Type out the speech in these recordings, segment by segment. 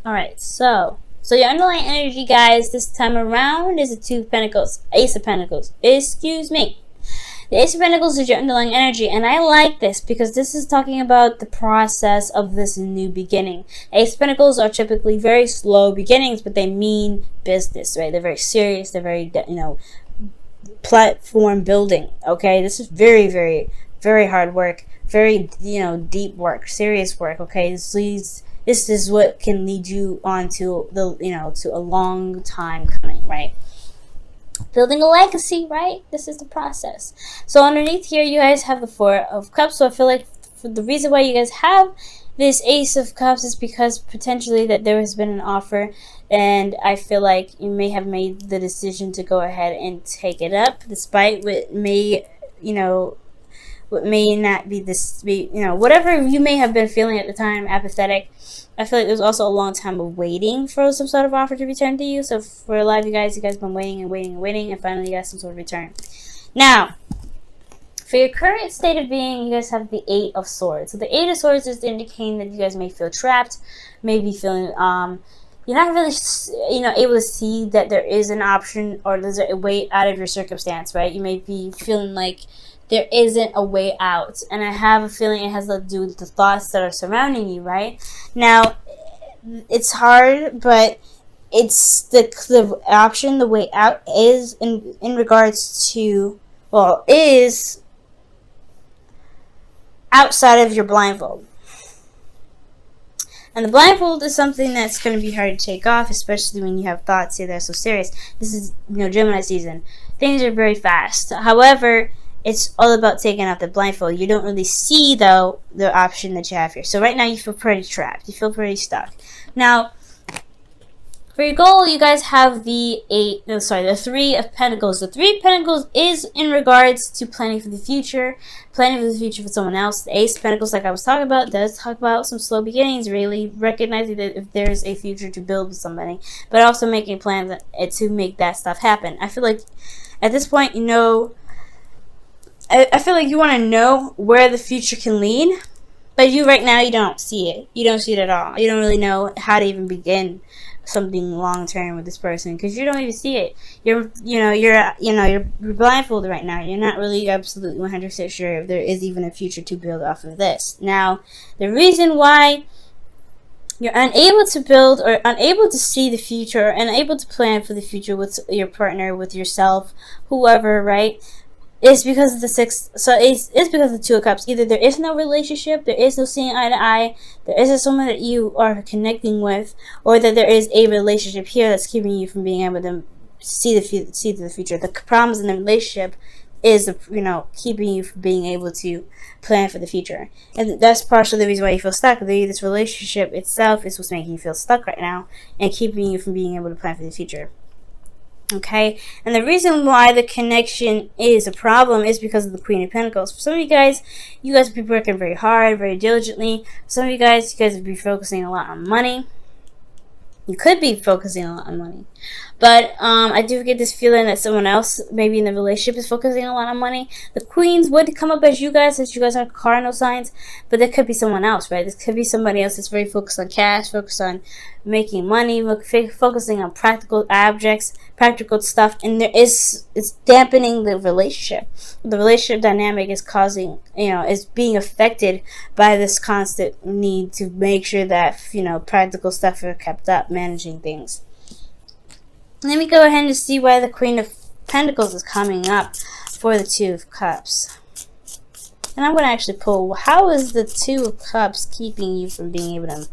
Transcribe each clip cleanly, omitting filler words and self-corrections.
Alright, so your underlying energy, guys, this time around is the Two of Pentacles. Ace of Pentacles. Excuse me. The Ace of Pentacles is your underlying energy, and I like this because this is talking about the process of this new beginning. Ace of Pentacles are typically very slow beginnings, but they mean business, right? They're very serious. They're very, platform building. Okay, this is very, very, very hard work. Very, deep work, serious work. Okay, this is what can lead you on to to a long time coming, right? Building a legacy, right? This is the process. So underneath here, you guys have the Four of Cups. So I feel like the reason why you guys have this Ace of Cups is because potentially that there has been an offer, and I feel like you may have made the decision to go ahead and take it up, despite what may, what may not be this, whatever you may have been feeling at the time, apathetic. I feel like there's also a long time of waiting for some sort of offer to return to you. So for a lot of you guys have been waiting and waiting and waiting, and finally you got some sort of return. Now, for your current state of being, you guys have the Eight of Swords. So the Eight of Swords is indicating that you guys may feel trapped, may be feeling, you're not really, able to see that there is an option or there's a way out of your circumstance, right? You may be feeling like there isn't a way out, and I have a feeling it has to do with the thoughts that are surrounding you, right? Now, it's hard, but it's the option, the way out is in regards to, is outside of your blindfold. And the blindfold is something that's going to be hard to take off, especially when you have thoughts that are so serious. This is, Gemini season. Things are very fast. However, it's all about taking off the blindfold. You don't really see, though, the option that you have here. So right now you feel pretty trapped. You feel pretty stuck. Now, for your goal, you guys have the Three of Pentacles. The Three of Pentacles is in regards to planning for the future for someone else. The Ace of Pentacles, like I was talking about, does talk about some slow beginnings, really recognizing that if there's a future to build with somebody, but also making plans to make that stuff happen. I feel like at this point, I feel like you want to know where the future can lead, but right now you don't see it. You don't see it at all. You don't really know how to even begin something long term with this person because you don't even see it. You're blindfolded right now. You're not really absolutely 100% sure if there is even a future to build off of this. Now, the reason why you're unable to build or unable to see the future, or unable to plan for the future with your partner, with yourself, whoever, right? It's because of the Six. So it's because of the Two of Cups. Either there is no relationship, there is no seeing eye to eye, there isn't someone that you are connecting with, or that there is a relationship here that's keeping you from being able to see the future. The problems in the relationship is keeping you from being able to plan for the future, and that's partially the reason why you feel stuck. This relationship itself is what's making you feel stuck right now and keeping you from being able to plan for the future. Okay, and the reason why the connection is a problem is because of the Queen of Pentacles. For some of you guys will be working very hard, very diligently. Some of you guys will be focusing a lot on money. You could be focusing a lot on money. But I do get this feeling that someone else, maybe in the relationship, is focusing a lot on money. The Queens would come up as you guys, since you guys are cardinal signs. But there could be someone else, right? This could be somebody else that's very focused on cash, focused on making money, focusing on practical objects, practical stuff. And it's dampening the relationship. The relationship dynamic is causing, is being affected by this constant need to make sure that, practical stuff are kept up, managing things. Let me go ahead and see why the Queen of Pentacles is coming up for the Two of Cups. And I'm going to actually pull, how is the Two of Cups keeping you from being able to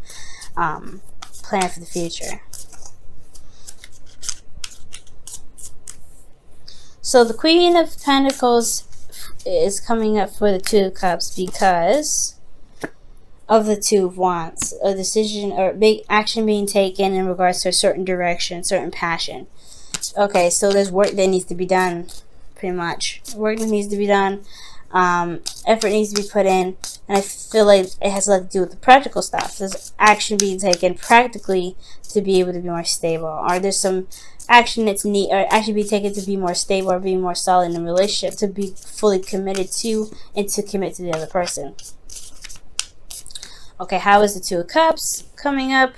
plan for the future? So the Queen of Pentacles is coming up for the Two of Cups because of the Two of Wands, a decision or big action being taken in regards to a certain direction, certain passion. Okay, so there's work that needs to be done, pretty much. Work that needs to be done, effort needs to be put in, and I feel like it has a lot to do with the practical stuff. There's action being taken practically to be able to be more stable, or there's some action that's action being taken to be more stable or be more solid in a relationship, to be fully committed to and to commit to the other person. Okay, how is the Two of Cups coming up?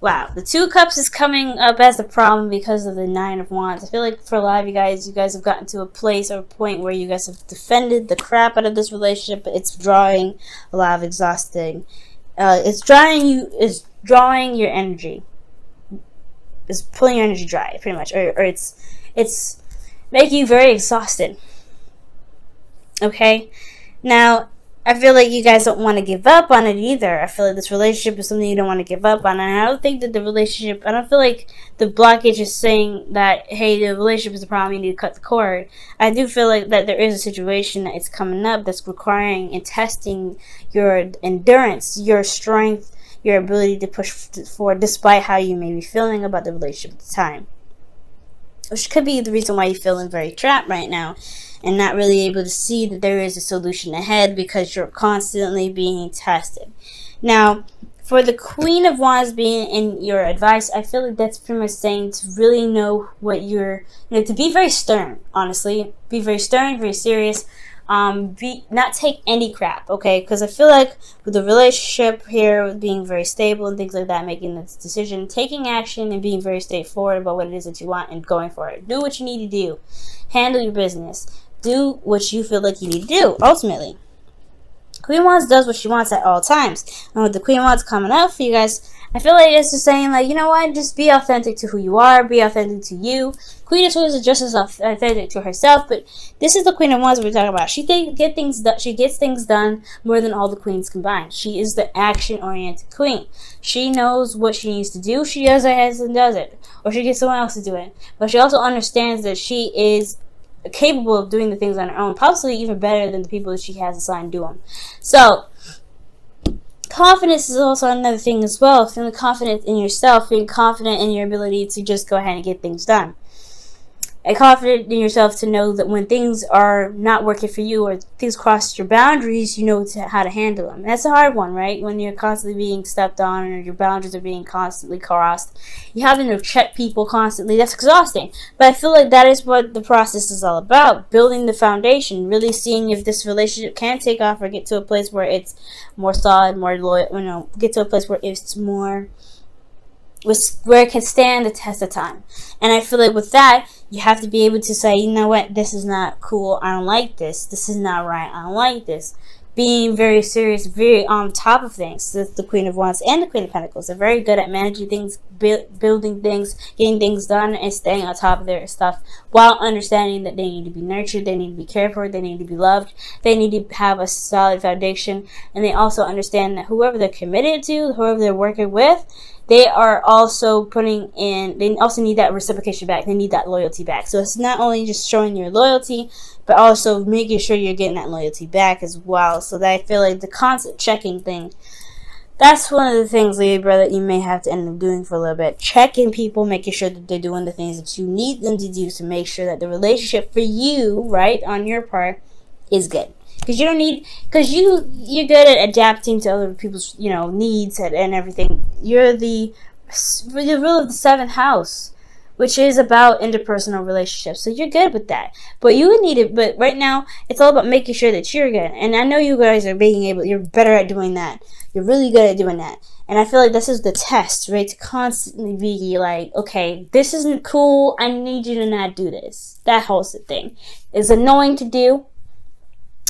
Wow, the Two of Cups is coming up as a problem because of the Nine of Wands. I feel like for a lot of you guys have gotten to a place or a point where you guys have defended the crap out of this relationship, but it's drawing a lot of exhausting. It's drawing your energy. It's pulling your energy dry, pretty much, or it's making you very exhausted. Okay, now I feel like you guys don't want to give up on it either. I feel like this relationship is something you don't want to give up on. And I don't think that I don't feel like the blockage is saying that, hey, the relationship is the problem, you need to cut the cord. I do feel like that there is a situation that is coming up that's requiring and testing your endurance, your strength, your ability to push forward despite how you may be feeling about the relationship at the time. Which could be the reason why you're feeling very trapped right now and not really able to see that there is a solution ahead because you're constantly being tested. Now, for the Queen of Wands being in your advice, I feel like that's pretty much saying to really know what to be very stern, honestly. Be very stern, very serious. Not take any crap, okay? Because I feel like with the relationship here being very stable and things like that, making this decision, taking action and being very straightforward about what it is that you want and going for it. Do what you need to do. Handle your business. Do what you feel like you need to do, ultimately. Queen Wands does what she wants at all times. And with the Queen Wands coming out for you guys, I feel like it's just saying, like, you know what? Just be authentic to who you are. Be authentic to you. Queen of Swords is just as authentic to herself, but this is the Queen of Wands we're talking about. She gets things done more than all the queens combined. She is the action-oriented queen. She knows what she needs to do. She does it and does it, or she gets someone else to do it. But she also understands that she is capable of doing the things on her own, possibly even better than the people that she has assigned to them. So, confidence is also another thing as well. Feeling confident in yourself, feeling confident in your ability to just go ahead and get things done. And confident in yourself to know that when things are not working for you or things cross your boundaries, you know how to handle them. And that's a hard one, right? When you're constantly being stepped on or your boundaries are being constantly crossed, you having to check people constantly. That's exhausting. But I feel like that is what the process is all about. Building the foundation, really seeing if this relationship can take off or get to a place where it's more solid, more loyal, get to a place where it's more, where it can stand the test of time. And I feel like with that, you have to be able to say, you know what, this is not cool, I don't like this. This is not right, I don't like this. Being very serious, very on top of things. The Queen of Wands and the Queen of Pentacles are very good at managing things, building things, getting things done, and staying on top of their stuff while understanding that they need to be nurtured, they need to be cared for, they need to be loved, they need to have a solid foundation, and they also understand that whoever they're committed to, whoever they're working with, they are also they also need that reciprocation back. They need that loyalty back. So it's not only just showing your loyalty, but also making sure you're getting that loyalty back as well. So that I feel like the constant checking thing, that's one of the things, Libra, that you may have to end up doing for a little bit. Checking people, making sure that they're doing the things that you need them to do to make sure that the relationship for you, right, on your part, is good. Because you're good at adapting to other people's, needs and everything. You're the ruler of the 7th house, which is about interpersonal relationships. So you're good with that. But but right now, it's all about making sure that you're good. And I know you guys are you're better at doing that. You're really good at doing that. And I feel like this is the test, right? To constantly be like, okay, this isn't cool. I need you to not do this. That whole thing is annoying to do.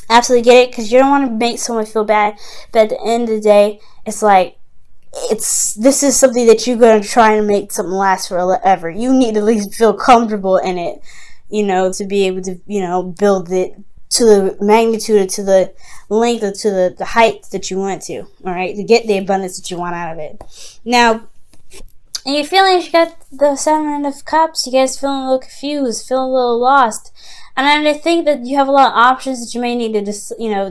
Absolutely get it, because you don't want to make someone feel bad, but at the end of the day, it's like, this is something that you're going to try and make something last forever. You need to at least feel comfortable in it, to be able to, build it to the magnitude, to the length, or to the height that you want to, all right, to get the abundance that you want out of it. Now, and you're feeling, you got the 7 of Cups, you guys feeling a little confused, feeling a little lost. And I think that you have a lot of options that you may need to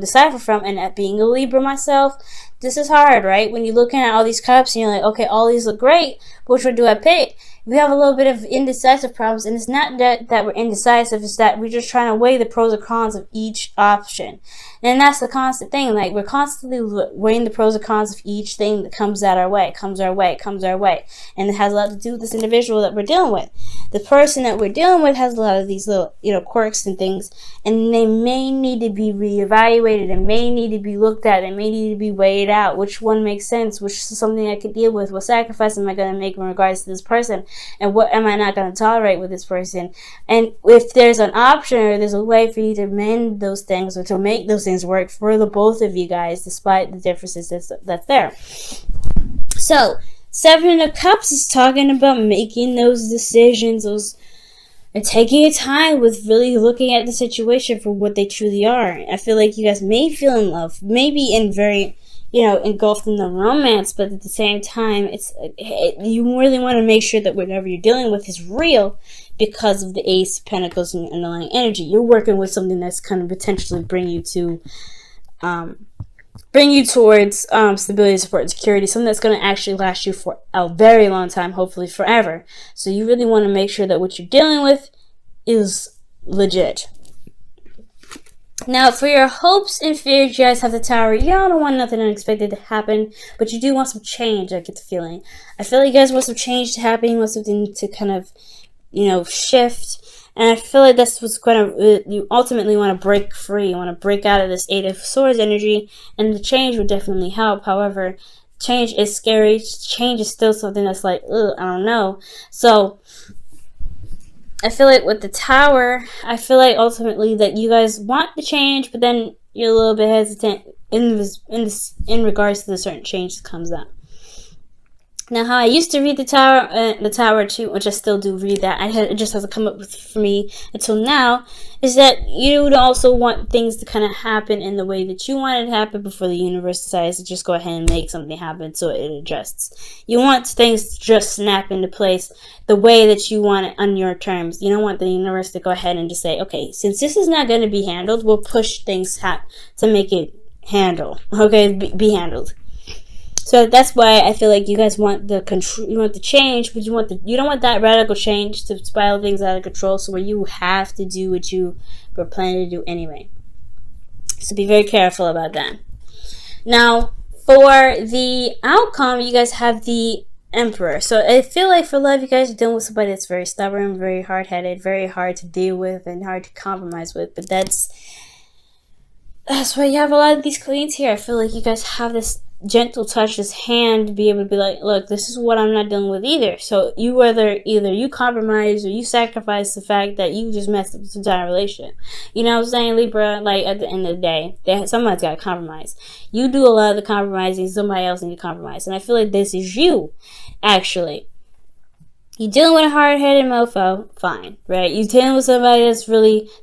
decipher from. And at being a Libra myself, this is hard, right? When you're looking at all these cups and you're like, okay, all these look great, but which one do I pick? we have a little bit of indecisive problems, and it's not that we're indecisive, it's that we're just trying to weigh the pros and cons of each option. And that's the constant thing. Like, we're constantly weighing the pros and cons of each thing that comes our way. And it has a lot to do with this individual that we're dealing with. The person that we're dealing with has a lot of these little, quirks and things, and they may need to be reevaluated, and may need to be looked at, and may need to be weighed out. Which one makes sense? Which is something I could deal with? What sacrifice am I going to make in regards to this person? And what am I not going to tolerate with this person? And if there's an option, or there's a way for you to mend those things, or to make those things work for the both of you guys, despite the differences that's there. So, Seven of Cups is talking about making those decisions, and taking your time with really looking at the situation for what they truly are. I feel like you guys may feel in love, maybe in very, engulfed in the romance, but at the same time, you really want to make sure that whatever you're dealing with is real, because of the Ace of Pentacles and underlying energy. You're working with something that's going to potentially bring you towards stability, support, and security, something that's going to actually last you for a very long time, hopefully forever. So you really want to make sure that what you're dealing with is legit. Now, for your hopes and fears, you guys have the Tower. Y'all don't want nothing unexpected to happen, but you do want some change, I get the feeling. I feel like you guys want some change to happen. You want something to kind of, shift. And I feel like that's what's going to, you ultimately want to break free. You want to break out of this Eight of Swords energy, and the change would definitely help. However, change is scary. Change is still something that's like, I don't know. So, I feel like with the Tower, I feel like ultimately that you guys want the change, but then you're a little bit hesitant in regards to the certain change that comes up. Now, how I used to read the Tower too, which I still do read that, it just hasn't come up with for me until now, is that you would also want things to kind of happen in the way that you want it to happen before the universe decides to just go ahead and make something happen so it adjusts. You want things to just snap into place the way that you want it on your terms. You don't want the universe to go ahead and just say, okay, since this is not going to be handled, we'll push things to make it be handled. So that's why I feel like you guys want the control, you want the change, but you don't want that radical change to spiral things out of control, so where you have to do what you were planning to do anyway. So be very careful about that. Now, for the outcome, you guys have the Emperor. So I feel like for love, you guys are dealing with somebody that's very stubborn, very hard-headed, very hard to deal with, and hard to compromise with. But that's why you have a lot of these queens here. I feel like you guys have this gentle touch, this hand to be able to be like, look, this is what I'm not dealing with either. So you either you compromise or you sacrifice the fact that you just messed up this entire relationship. You know what I'm saying, Libra? Like, at the end of the day, somebody's got to compromise. You do a lot of the compromising, somebody else needs to compromise. And I feel like this is you, actually. You're dealing with a hard-headed mofo, fine, right? You're dealing with somebody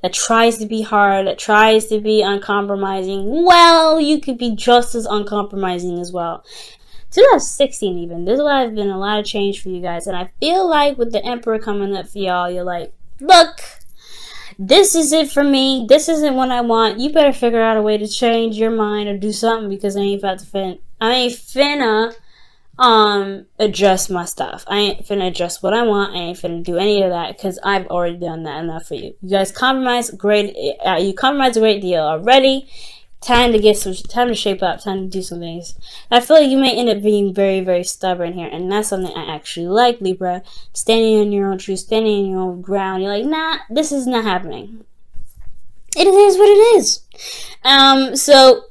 that tries to be hard, that tries to be uncompromising. Well, you could be just as uncompromising as well. 2016 even, there's been a lot of change for you guys, and I feel like with the Emperor coming up for y'all, you're like, look, this is it for me, this isn't what I want, you better figure out a way to change your mind or do something, because I ain't finna adjust my stuff. I ain't finna adjust what I want. I ain't finna do any of that, because I've already done that enough for you. You guys compromise great. You compromise a great deal already. Time to shape up. Time to do some things. I feel like you may end up being very, very stubborn here, and that's something I actually like, Libra. Standing on your own truth, standing on your own ground. You're like, nah, this is not happening. It is what it is. So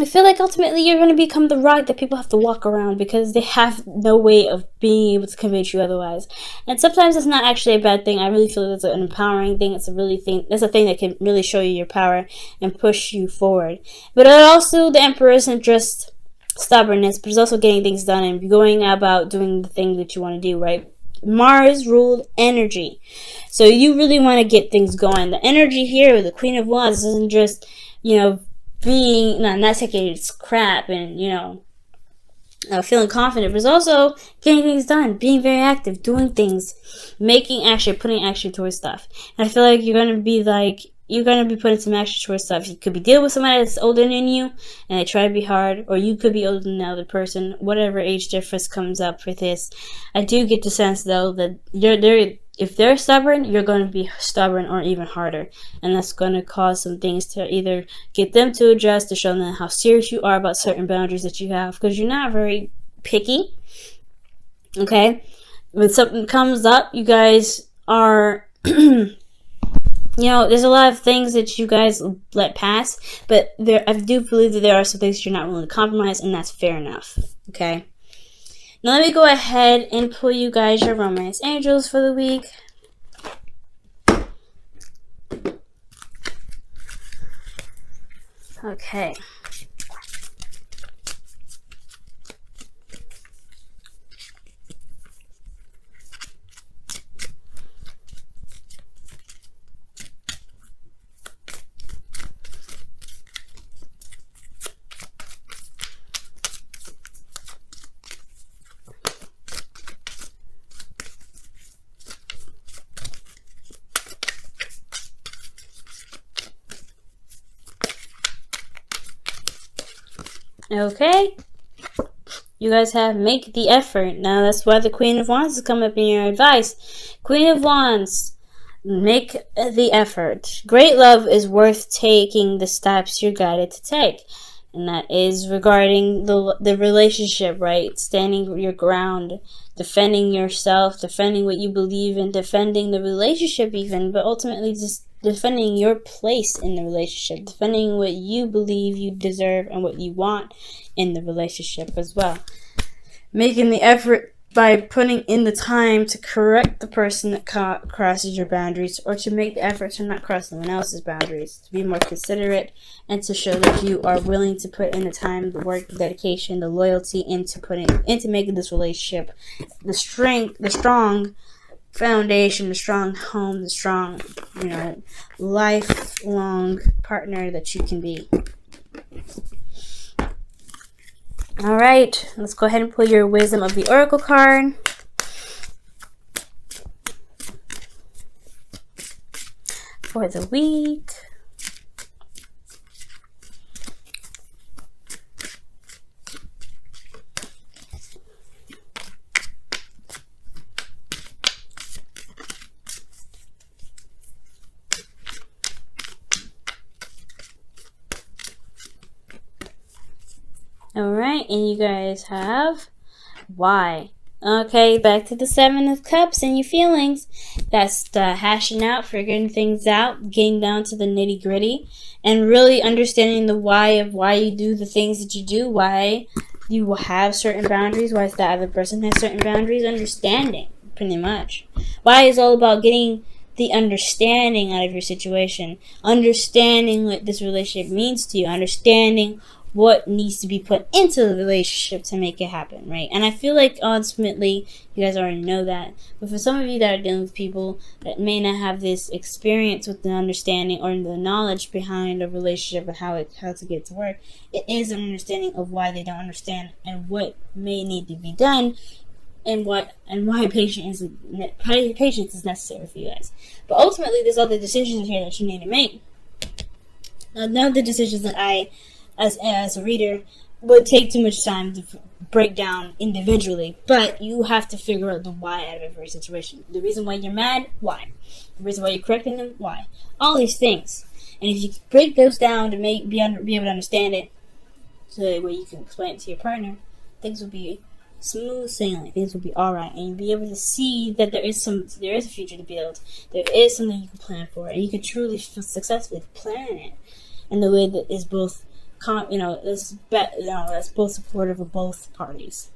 I feel like ultimately you're going to become the rock that people have to walk around, because they have no way of being able to convince you otherwise. And sometimes it's not actually a bad thing. I really feel that's an empowering thing. It's a thing that can really show you your power and push you forward. But also, the Emperor isn't just stubbornness, but it's also getting things done and going about doing the thing that you want to do, right? Mars ruled energy. So you really want to get things going. The energy here with the Queen of Wands isn't just, being not taking its crap and feeling confident, but it's also getting things done, being very active, doing things, making action, putting action towards stuff. And I feel like you're gonna be like you're going to be putting some action towards stuff. You could be dealing with somebody that's older than you and they try to be hard, or you could be older than the other person. Whatever age difference comes up for this, I do get the sense though that if they're stubborn, you're going to be stubborn or even harder, and that's going to cause some things to either get them to adjust, to show them how serious you are about certain boundaries that you have, because you're not very picky. Okay, when something comes up, you guys are there's a lot of things that you guys let pass, but I do believe that there are some things you're not willing to compromise, and that's fair enough. Okay. Now let me go ahead and pull you guys your romance angels for the week. Okay. Okay, you guys have make the effort. Now that's why the Queen of Wands has come up in your advice. Queen of Wands, make the effort. Great love is worth taking the steps you're guided to take. And that is regarding the relationship, right? Standing your ground, defending yourself, defending what you believe in, defending the relationship even, but ultimately just defending your place in the relationship, defending what you believe you deserve and what you want in the relationship as well. Making the effort by putting in the time to correct the person that crosses your boundaries, or to make the effort to not cross someone else's boundaries, to be more considerate, and to show that you are willing to put in the time, the work, the dedication, the loyalty into making this relationship the strong foundation, the strong home, the strong, lifelong partner that you can be. All right, let's go ahead and pull your Wisdom of the Oracle card. For the week. Alright, and you guys have why. Okay, back to the Seven of Cups and your feelings. That's the hashing out, figuring things out, getting down to the nitty gritty, and really understanding the why of why you do the things that you do, why you have certain boundaries, why the other person has certain boundaries, understanding, pretty much. Why is all about getting the understanding out of your situation, understanding what this relationship means to you, understanding what needs to be put into the relationship to make it happen, right? And I feel like ultimately you guys already know that, but for some of you that are dealing with people that may not have this experience with the understanding or the knowledge behind a relationship and how to get it to work, it is an understanding of why they don't understand and what may need to be done, and why patience is necessary for you guys. But ultimately, there's other decisions here that you need to make. None of the decisions that I, as a reader, would take too much time to break down individually, but you have to figure out the why out of every situation. The reason why you're mad, why? The reason why you're correcting them, why? All these things. And if you break those down to be able to understand it, so that way you can explain it to your partner, things will be smooth sailing. Things will be alright, and you'll be able to see that there is a future to build. There is something you can plan for, and you can truly successfully plan it in the way that is both that's both supportive of both parties.